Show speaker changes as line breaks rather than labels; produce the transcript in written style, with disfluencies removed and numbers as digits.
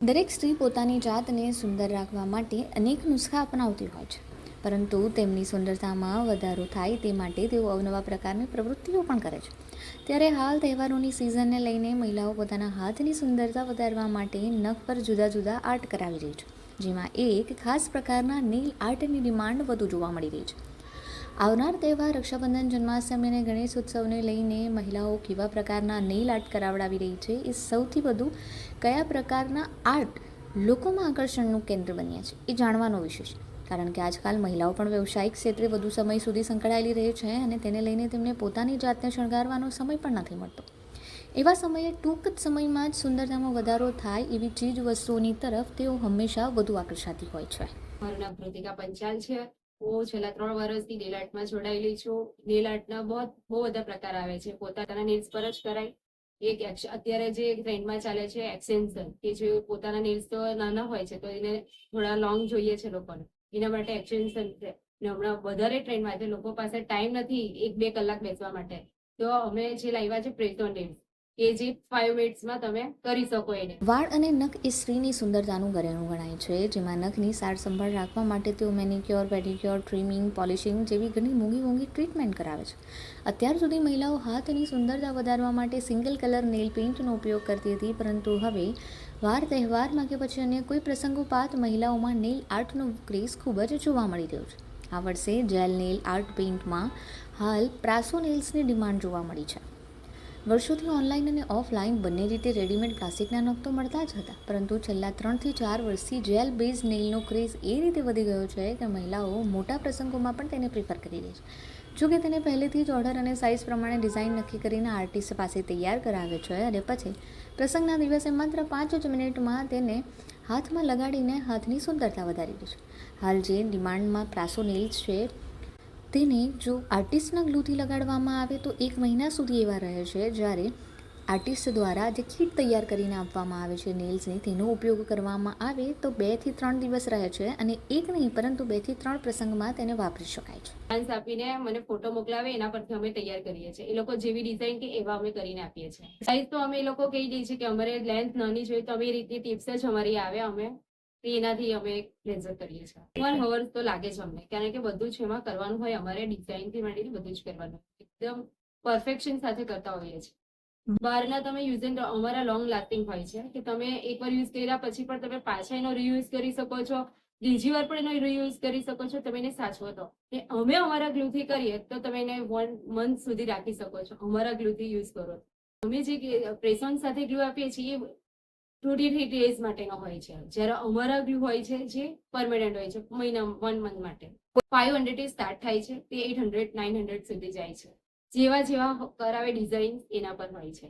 દરેક સ્ત્રી પોતાની જાતને સુંદર રાખવા માટે અનેક નુસ્ખા અપનાવતી હોય છે, પરંતુ તેમની સુંદરતામાં વધારો થાય તે માટે તેઓ અવનવા પ્રકારની પ્રવૃત્તિઓ પણ કરે છે. ત્યારે હાલ તહેવારોની સિઝનને લઈને મહિલાઓ પોતાના હાથની સુંદરતા વધારવા માટે નખ પર જુદા જુદા આર્ટ કરાવી રહી છે, જેમાં એક ખાસ પ્રકારના નેલ આર્ટની ડિમાન્ડ વધુ જોવા મળી રહી છે. આવનાર તહેવાર રક્ષાબંધન, જન્માષ્ટમી અને ગણેશ ઉત્સવને લઈને મહિલાઓ કેવા પ્રકારના નેલ આર્ટ કરાવડાવી રહી છે, એ સૌથી વધુ કયા પ્રકારના આર્ટ લોકોમાં આકર્ષણનું કેન્દ્ર બન્યા છે એ જાણવાનો વિષય છે. કારણ કે આજકાલ મહિલાઓ પણ વ્યવસાયિક ક્ષેત્રે વધુ સમય સુધી સંકળાયેલી રહે છે અને તેને લઈને તેમને પોતાની જાતને શણગારવાનો સમય પણ નથી મળતો. એવા સમયે ટૂંક જ સમયમાં જ સુંદરતામાં વધારો થાય એવી ચીજ વસ્તુઓની તરફ તેઓ હંમેશા વધુ આકર્ષાતી હોય છે.
મારું નામ કૃતિકા પંચાલ છે. હું છેલ્લા 3 વર્ષથી નેલ આર્ટમાં જોડાયેલી છું. નેલ આર્ટના બહુ બધા પ્રકાર આવે છે. પોતાના નેલ્સ પર જ કરાય. અત્યારે જે ટ્રેન્ડમાં ચાલે છે એક્સટેન્શન, કે જે પોતાના નેલ્સ તો નાના હોય છે તો એને થોડા લોંગ જોઈએ છે લોકોને, એના માટે એક્સટેન્શન છે. હમણાં વધારે ટ્રેન્ડમાં છે, લોકો પાસે ટાઈમ નથી 1-2 કલાક બેસવા માટે, તો અમે જે લાવ્યા છે પ્રેસો નેલ્સ, કે જે 5 મિનિટ્સમાં તમે કરી શકો એને.
વાળ અને નખ એ સ્ત્રીની સુંદરતાનું ઘરેણું ગણાય છે, જેમાં નખની સાર સંભાળ રાખવા માટે તેઓ મેનિક્યોર, પેડિક્યોર, ટ્રીમિંગ, પોલિશિંગ જેવી ઘણી મોંઘી ટ્રીટમેન્ટ કરાવે છે. અત્યાર સુધી મહિલાઓ હાથની સુંદરતા વધારવા માટે સિંગલ કલર નેલ પેઇન્ટનો ઉપયોગ કરતી હતી, પરંતુ હવે વાર તહેવારમાં કે પછી અન્ય કોઈ પ્રસંગોપાત મહિલાઓમાં નેલ આર્ટનો ક્રેઝ ખૂબ જ જોવા મળી રહ્યો છે. આ વર્ષે જેલ નેલ આર્ટ પેઇન્ટમાં હાલ પ્રાસો નેલ્સની ડિમાન્ડ જોવા મળી છે. વર્ષોથી ઓનલાઈન અને ઓફલાઈન બંને રીતે રેડીમેડ પ્લાસ્ટિકના નખ તો મળતા જ હતા, પરંતુ છેલ્લા 3 થી 4 વર્ષથી જેલ બેઝ નેલનો ક્રેઝ એ રીતે વધી ગયો છે કે મહિલાઓ મોટા પ્રસંગોમાં પણ તેને પ્રિફર કરી રહી છે. જોકે તેને પહેલેથી જ ઓર્ડર અને સાઇઝ પ્રમાણે ડિઝાઇન નક્કી કરીને આર્ટિસ્ટ પાસે તૈયાર કરાવે છે અને પછી પ્રસંગના દિવસે માત્ર 5 જ મિનિટમાં તેને હાથમાં લગાડીને હાથની સુંદરતા વધારી દે છે. હાલ જે ડિમાન્ડમાં પ્રાસો નેલ્સ છે, તેને જો આર્ટિસ્ટના ગ્લુથી લગાડવામાં આવે તો 1 મહિના સુધી એવા રહે છે, જ્યારે આર્ટિસ્ટ દ્વારા જે કીટ તૈયાર કરીને આપવામાં આવે છે નેલ્સની, તેનો ઉપયોગ કરવામાં આવે તો 2 થી 3 દિવસ રહે છે અને એક નહીં પરંતુ 2 થી 3 પ્રસંગમાં તેને વાપરી શકાય છે.
ડાન્સ આપીને મને ફોટો મોકલાવે, એના પરથી અમે તૈયાર કરીએ છીએ. એ લોકો જેવી ડિઝાઇન કે એવા અમે કરીને આપીએ છીએ. સાઈઝ તો અમે એ લોકો કહી દઈએ છીએ કે અમારે લેન્થ નાની જોઈએ, તો અમે એ રીતની ટિપ્સ જ અમારી આવે, અમે એનાથી અમે મેજર કરીએ છીએ. 1 hour તો લાગે છે અમને, કારણ કે બધું જ એમાં કરવાનું હોય. અમારે ડિઝાઇનથી માંડીને બધું જ કરવાનું, એકદમ પરફેક્શન સાથે કરતા હોઈએ છીએ. બહારના તમે યુઝ એન્ડ અમારા લોંગ લાસ્ટિંગ હોય છે, કે તમે એકવાર યુઝ કર્યા પછી પણ તમે પાછા એનો રીયુઝ કરી શકો છો, બીજી વાર પણ એનો રીયુઝ કરી શકો છો, તમે એને સાચવો તો. અમે અમારા ગ્લુથી કરીએ તો તમે એને 1 month સુધી રાખી શકો છો, અમારા ગ્લુથી યુઝ કરો. અમે જે પ્રેસોન સાથે ગ્લુ આપીએ છીએ એ 2 થી 3 days માટેનો હોય છે, જ્યારે અમારા ગ્લુ હોય છે જે પરમેનન્ટ હોય છે, 1 month માટે. 500 થી સ્ટાર્ટ થાય છે, તે 800-900 સુધી જાય છે. જેવા કરાવે ડિઝાઇન એના પર હોય છે.